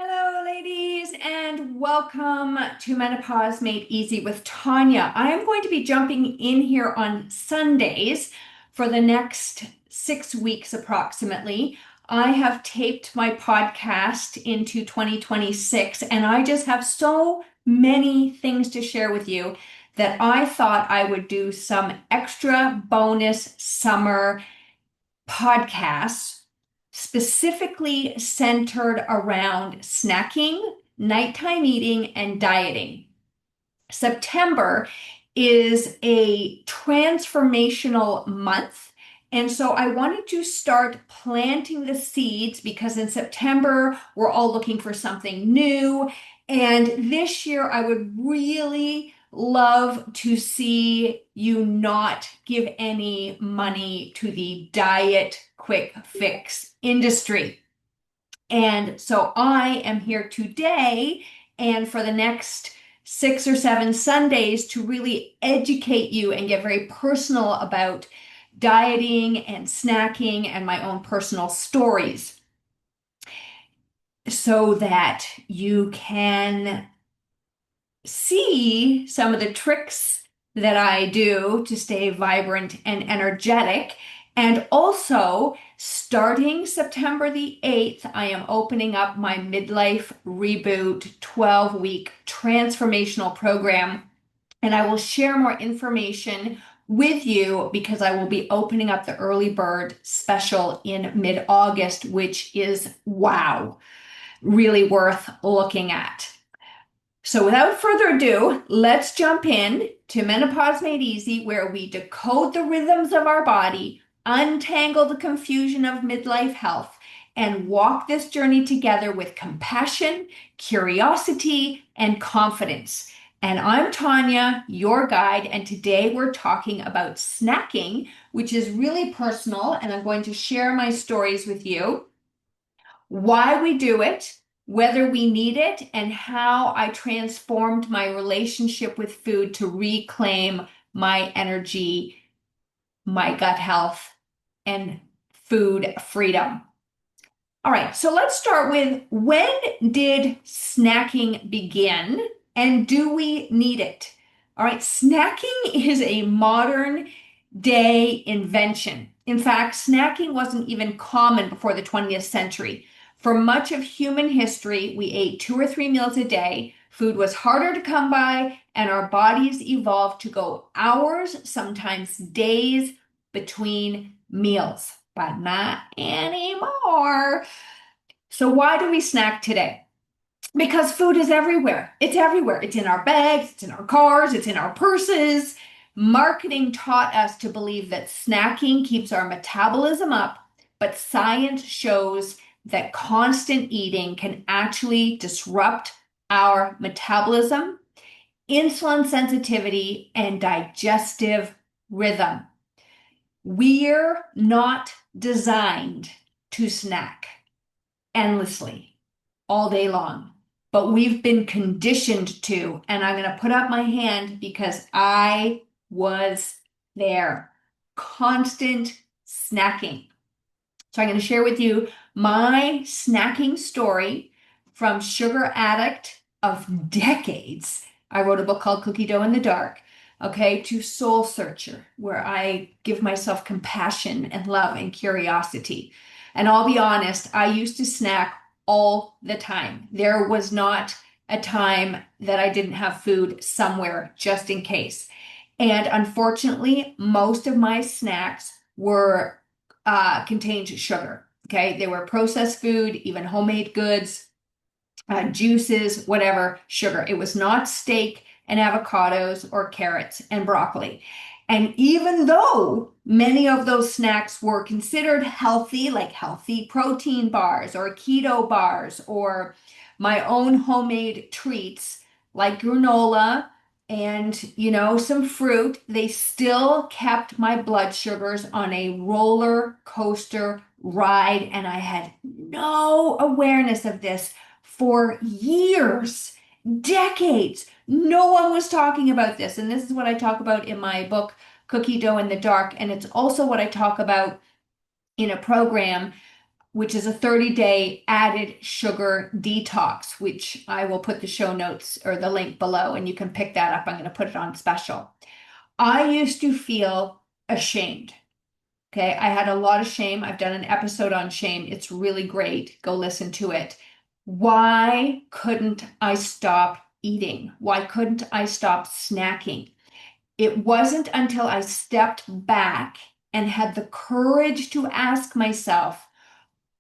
Hello, ladies, and welcome to Menopause Made Easy with Tanya. I am going to be jumping in here on Sundays for the next 6 weeks approximately. I have taped my podcast into 2026, and I just have so many things to share with you that I thought I would do some extra bonus summer podcasts specifically centered around snacking, nighttime eating, and dieting. September is a transformational month. And so I wanted to start planting the seeds because in September, we're all looking for something new. And this year, I would really love to see you not give any money to the diet quick fix industry. And so I am here today and for the next 6 or 7 Sundays to really educate you and get very personal about dieting and snacking and my own personal stories so that you can see some of the tricks that I do to stay vibrant and energetic. And also, starting September the 8th, I am opening up my Midlife Reboot 12-week transformational program. And I will share more information with you because I will be opening up the early bird special in mid-August, which is wow, really worth looking at. So without further ado, let's jump in to Menopause Made Easy, where we decode the rhythms of our body, untangle the confusion of midlife health, and walk this journey together with compassion, curiosity, and confidence. And I'm Tanya, your guide, and today we're talking about snacking, which is really personal, and I'm going to share my stories with you, why we do it, whether we need it, and how I transformed my relationship with food to reclaim my energy, my gut health, and food freedom. All right, so let's start with when did snacking begin and do we need it? All right, snacking is a modern day invention. In fact, snacking wasn't even common before the 20th century. For much of human history, we ate 2 or 3 meals a day. Food was harder to come by, and our bodies evolved to go hours, sometimes days, between meals, but not anymore. So, why do we snack today? Because food is everywhere. It's everywhere. It's in our bags, it's in our cars, it's in our purses. Marketing taught us to believe that snacking keeps our metabolism up, but science shows that constant eating can actually disrupt our metabolism, insulin sensitivity, and digestive rhythm. We're not designed to snack endlessly all day long, but we've been conditioned to, and I'm going to put up my hand because I was there. Constant snacking. So I'm going to share with you my snacking story from sugar addict of decades. I wrote a book called Cookie Dough in the Dark, okay, to soul searcher, where I give myself compassion and love and curiosity. And I'll be honest, I used to snack all the time. There was not a time that I didn't have food somewhere just in case. And unfortunately, most of my snacks were contained sugar. Okay, they were processed food, even homemade goods, juices, whatever, sugar. It was not steak and avocados or carrots and broccoli. And even though many of those snacks were considered healthy, like healthy protein bars or keto bars or my own homemade treats like granola and, some fruit, they still kept my blood sugars on a roller coaster ride. And I had no awareness of this for years, decades. No one was talking about this. And this is what I talk about in my book, Cookie Dough in the Dark. And it's also what I talk about in a program which is a 30-day added sugar detox, which I will put the show notes or the link below and you can pick that up. I'm going to put it on special. I used to feel ashamed. Okay, I had a lot of shame. I've done an episode on shame. It's really great. Go listen to it. Why couldn't I stop eating? Why couldn't I stop snacking? It wasn't until I stepped back and had the courage to ask myself,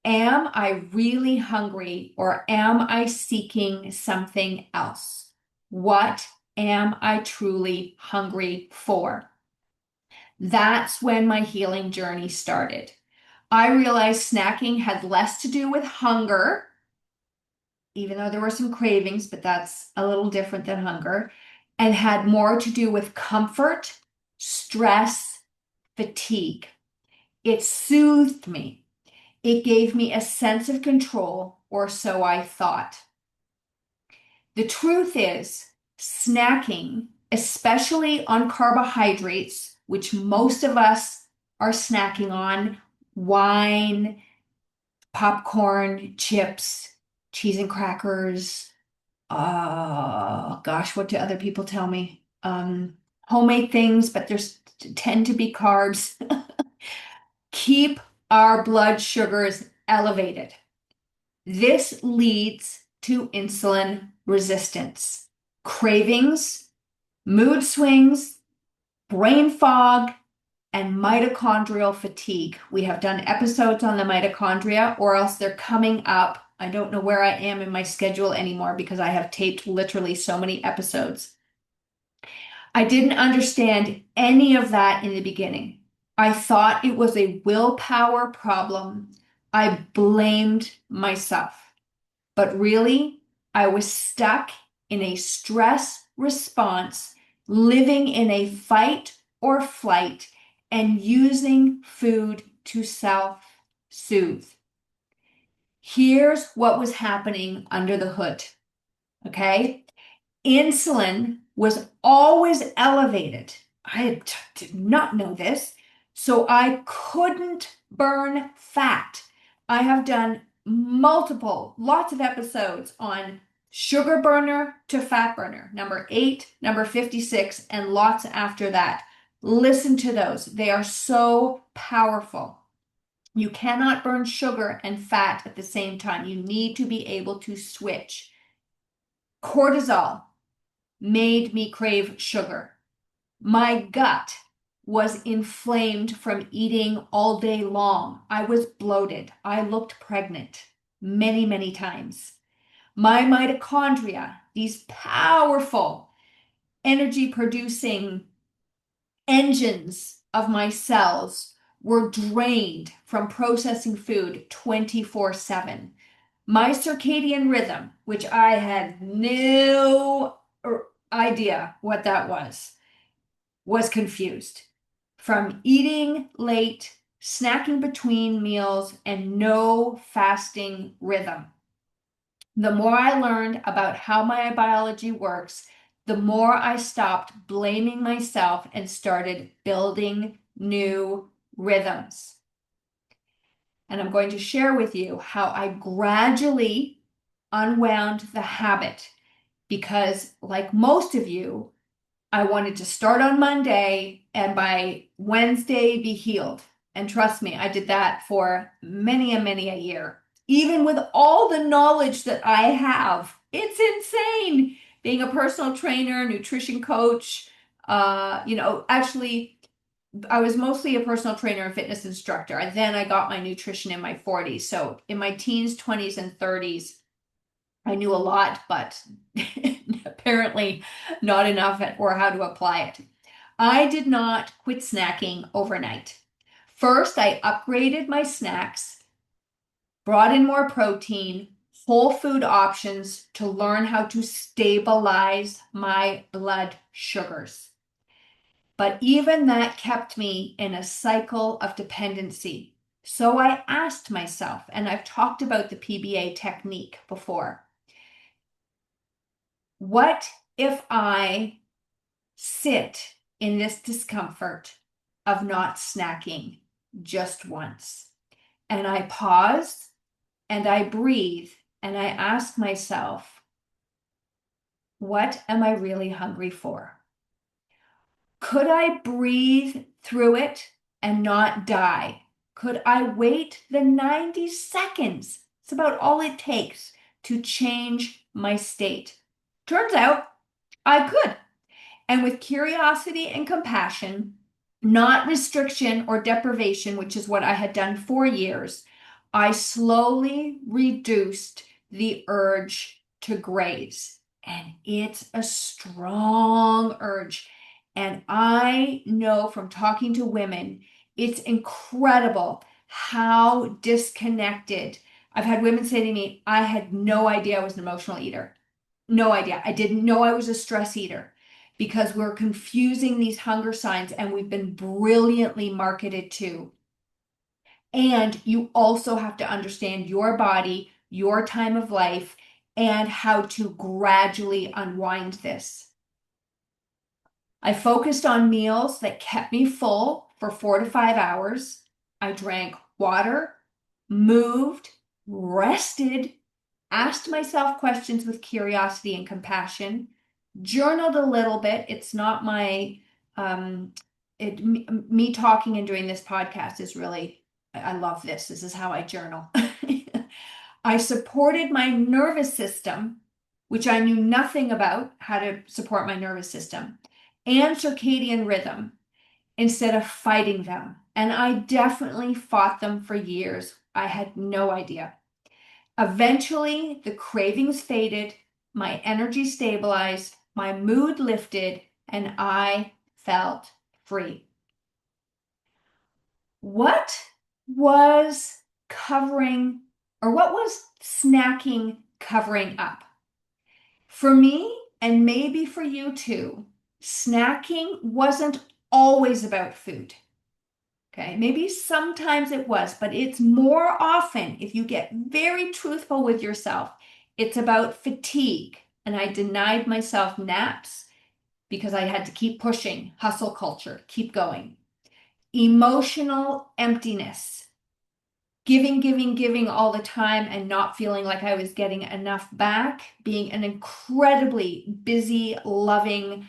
am I really hungry or am I seeking something else? What am I truly hungry for? That's when my healing journey started. I realized snacking had less to do with hunger, even though there were some cravings, but that's a little different than hunger, and had more to do with comfort, stress, fatigue. It soothed me. It gave me a sense of control, or so I thought. The truth is, snacking, especially on carbohydrates, which most of us are snacking on, wine, popcorn, chips, cheese and crackers. Gosh, what do other people tell me? Homemade things, but there's tend to be carbs. Keep our blood sugars elevated. This leads to insulin resistance, cravings, mood swings, brain fog, and mitochondrial fatigue. We have done episodes on the mitochondria, or else they're coming up. I don't know where I am in my schedule anymore because I have taped literally so many episodes. I didn't understand any of that in the beginning. I thought it was a willpower problem. I blamed myself. But really, I was stuck in a stress response, living in a fight or flight, and using food to self-soothe. Here's what was happening under the hood, okay? Insulin was always elevated. I did not know this, so I couldn't burn fat. I have done lots of episodes on sugar burner to fat burner, number 8, number 56, and lots after that. Listen to those. They are so powerful. You cannot burn sugar and fat at the same time. You need to be able to switch. Cortisol made me crave sugar. My gut was inflamed from eating all day long. I was bloated. I looked pregnant many, many times. My mitochondria, these powerful energy producing engines of my cells, were drained from processing food 24/7. My circadian rhythm, which I had no idea what that was confused. From eating late, snacking between meals, and no fasting rhythm. The more I learned about how my biology works, the more I stopped blaming myself and started building new rhythms. And I'm going to share with you how I gradually unwound the habit because, like most of you, I wanted to start on Monday and by Wednesday be healed. And trust me, I did that for many a year. Even with all the knowledge that I have, it's insane. Being a personal trainer, nutrition coach, actually, I was mostly a personal trainer and fitness instructor. And then I got my nutrition in my 40s. So in my teens, 20s, and 30s, I knew a lot, but apparently not enough or how to apply it. I did not quit snacking overnight. First, I upgraded my snacks, brought in more protein, whole food options to learn how to stabilize my blood sugars. But even that kept me in a cycle of dependency. So I asked myself, and I've talked about the PBA technique before, what if I sit in this discomfort of not snacking just once? and I pause and I breathe and I ask myself, what am I really hungry for? Could I breathe through it and not die? Could I wait the 90 seconds? It's about all it takes to change my state. Turns out I could. And with curiosity and compassion, not restriction or deprivation, which is what I had done for years, I slowly reduced the urge to graze. And it's a strong urge. And I know from talking to women, it's incredible how disconnected. I've had women say to me, I had no idea I was an emotional eater. No idea. I didn't know I was a stress eater because we're confusing these hunger signs and we've been brilliantly marketed to. And you also have to understand your body, your time of life, and how to gradually unwind this. I focused on meals that kept me full for 4 to 5 hours. I drank water, moved, rested, asked myself questions with curiosity and compassion, journaled a little bit. It's not my, me talking and doing this podcast is really, I love this. This is how I journal. I supported my nervous system, which I knew nothing about how to support my nervous system, and circadian rhythm instead of fighting them. And I definitely fought them for years. I had no idea. Eventually, the cravings faded, my energy stabilized, my mood lifted, and I felt free. What was covering, or what was snacking covering up? For me, and maybe for you too, snacking wasn't always about food. Okay, maybe sometimes it was, but it's more often, if you get very truthful with yourself, it's about fatigue. And I denied myself naps because I had to keep pushing, hustle culture, keep going. Emotional emptiness, giving all the time and not feeling like I was getting enough back, being an incredibly busy, loving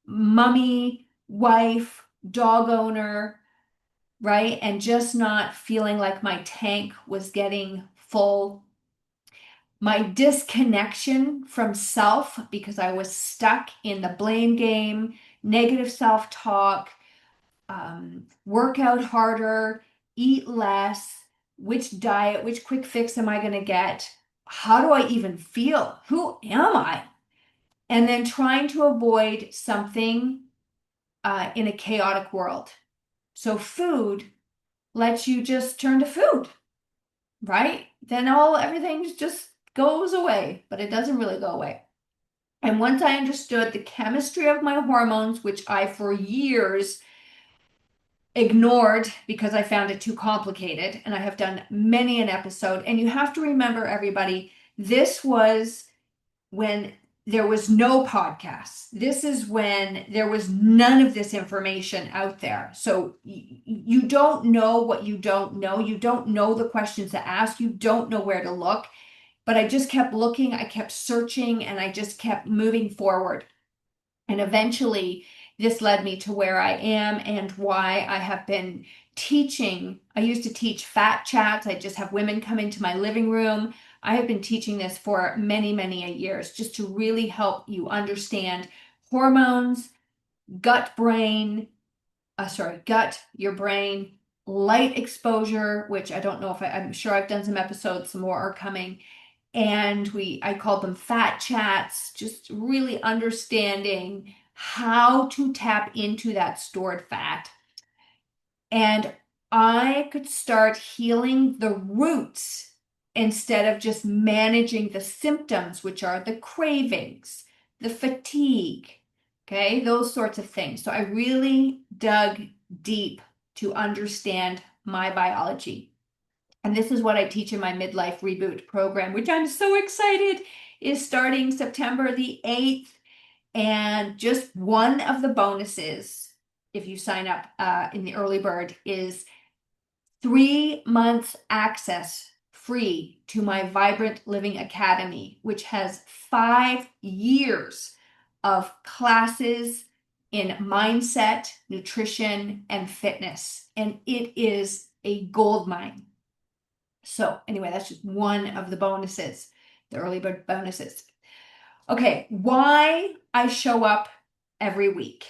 mummy, wife, dog owner, right? And just not feeling like my tank was getting full. My disconnection from self because I was stuck in the blame game, negative self-talk, work out harder, eat less, which diet, which quick fix am I going to get? How do I even feel? Who am I? And then trying to avoid something in a chaotic world. So food lets you just turn to food, right? Then everything just goes away, but it doesn't really go away. And once I understood the chemistry of my hormones, which I for years ignored because I found it too complicated, and I have done many an episode, and you have to remember, everybody, this was when there was no podcasts. This is when there was none of this information out there. So you don't know what you don't know. You don't know the questions to ask. You don't know where to look. But I just kept looking, I kept searching, and I just kept moving forward. And eventually, this led me to where I am and why I have been teaching. I used to teach fat chats. I just have women come into my living room. I have been teaching this for many, many years just to really help you understand hormones, gut, your brain, light exposure, which I don't know if I'm sure I've done some episodes, some more are coming. And I called them fat chats, just really understanding how to tap into that stored fat. And I could start healing the roots instead of just managing the symptoms, which are the cravings, the fatigue, okay, those sorts of things. So I really dug deep to understand my biology. And this is what I teach in my midlife reboot program, which I'm so excited is starting September the 8th. And just one of the bonuses, if you sign up in the early bird, is 3 months access free to my Vibrant Living Academy, which has 5 years of classes in mindset, nutrition, and fitness. And it is a gold mine. So anyway, that's just one of the bonuses, the early bird bonuses. Okay, why I show up every week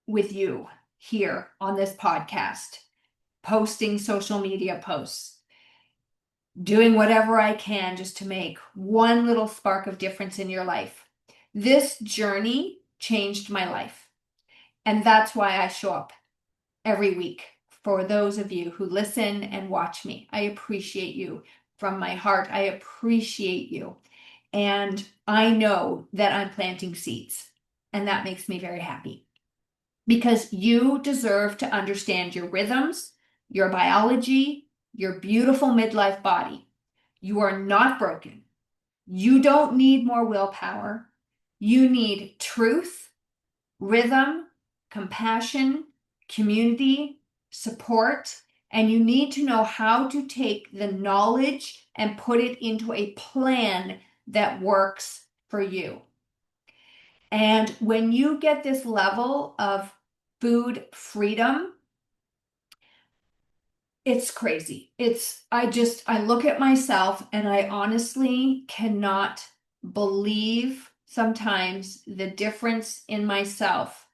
with you here on this podcast, posting social media posts, doing whatever I can just to make one little spark of difference in your life. This journey changed my life. And that's why I show up every week for those of you who listen and watch me. I appreciate you from my heart. I appreciate you. And I know that I'm planting seeds, and that makes me very happy because you deserve to understand your rhythms, your biology, your beautiful midlife body. You are not broken. You don't need more willpower. You need truth, rhythm, compassion, community, support, and you need to know how to take the knowledge and put it into a plan that works for you. And when you get this level of food freedom, it's crazy. I look at myself and I honestly cannot believe sometimes the difference in myself.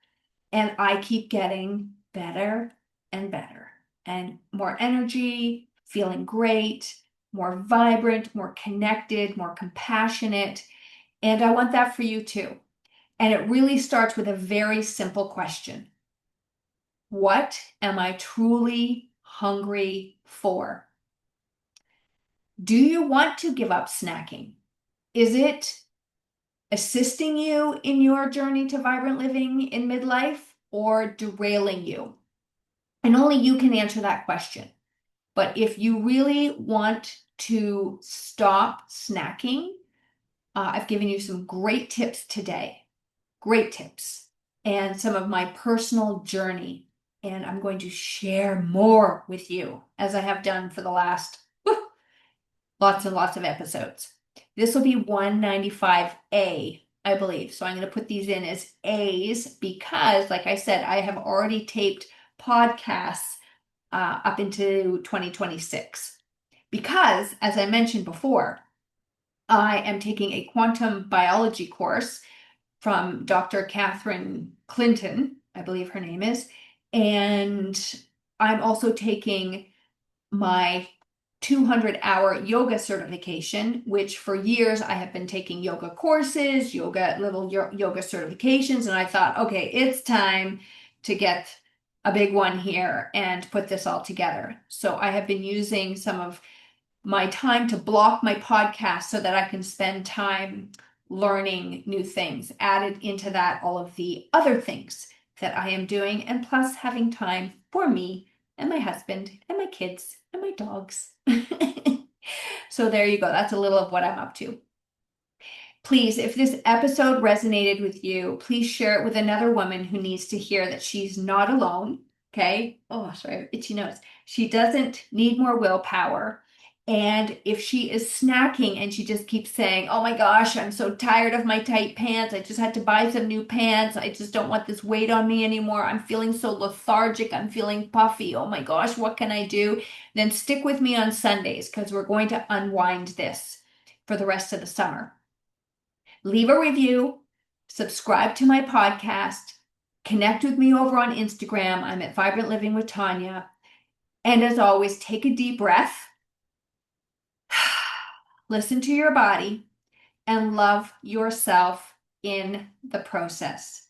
And I keep getting better and better and more energy, feeling great, more vibrant, more connected, more compassionate. And I want that for you too. And it really starts with a very simple question. What am I truly hungry for? Do you want to give up snacking? Is it assisting you in your journey to vibrant living in midlife or derailing you? And only you can answer that question. But if you really want to stop snacking, I've given you some great tips today. Great tips. And some of my personal journey. And I'm going to share more with you as I have done for the last lots and lots of episodes. This will be 195A, I believe. So I'm going to put these in as A's because, like I said, I have already taped podcasts up into 2026. Because, as I mentioned before, I am taking a quantum biology course from Dr. Catherine Clinton, I believe her name is, and I'm also taking my 200-hour yoga certification, which for years I have been taking yoga courses, little yoga certifications, and I thought, okay, it's time to get a big one here and put this all together. So I have been using some of my time to block my podcast so that I can spend time learning new things. Added into that all of the other things that I am doing, and plus having time for me and my husband and my kids and my dogs. So there you go. That's a little of what I'm up to. Please, if this episode resonated with you, please share it with another woman who needs to hear that she's not alone. Okay. Oh, sorry, I have itchy nose. She doesn't need more willpower. And if she is snacking and she just keeps saying, oh my gosh, I'm so tired of my tight pants. I just had to buy some new pants. I just don't want this weight on me anymore. I'm feeling so lethargic. I'm feeling puffy. Oh my gosh, what can I do? Then stick with me on Sundays because we're going to unwind this for the rest of the summer. Leave a review, subscribe to my podcast, connect with me over on Instagram. I'm at Vibrant Living with Tanya. And as always, take a deep breath. Listen to your body and love yourself in the process.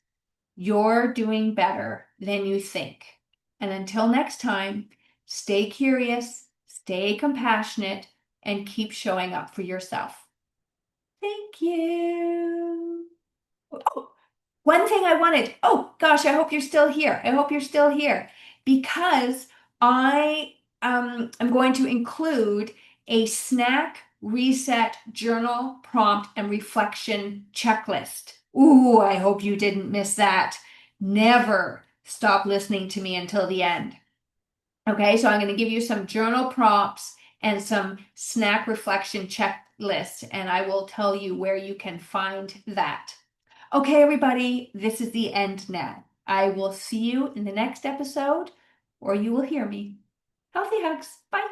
You're doing better than you think. And until next time, stay curious, stay compassionate, and keep showing up for yourself. Thank you. Oh, one thing I wanted. Oh gosh, I hope you're still here. I hope you're still here because I am going to include a snack reset journal prompt and reflection checklist. Ooh, I hope you didn't miss that. Never stop listening to me until the end. Okay, so I'm going to give you some journal prompts and some snack reflection checklists, and I will tell you where you can find that. Okay, everybody, this is the end now. I will see you in the next episode, or you will hear me. Healthy hugs. Bye.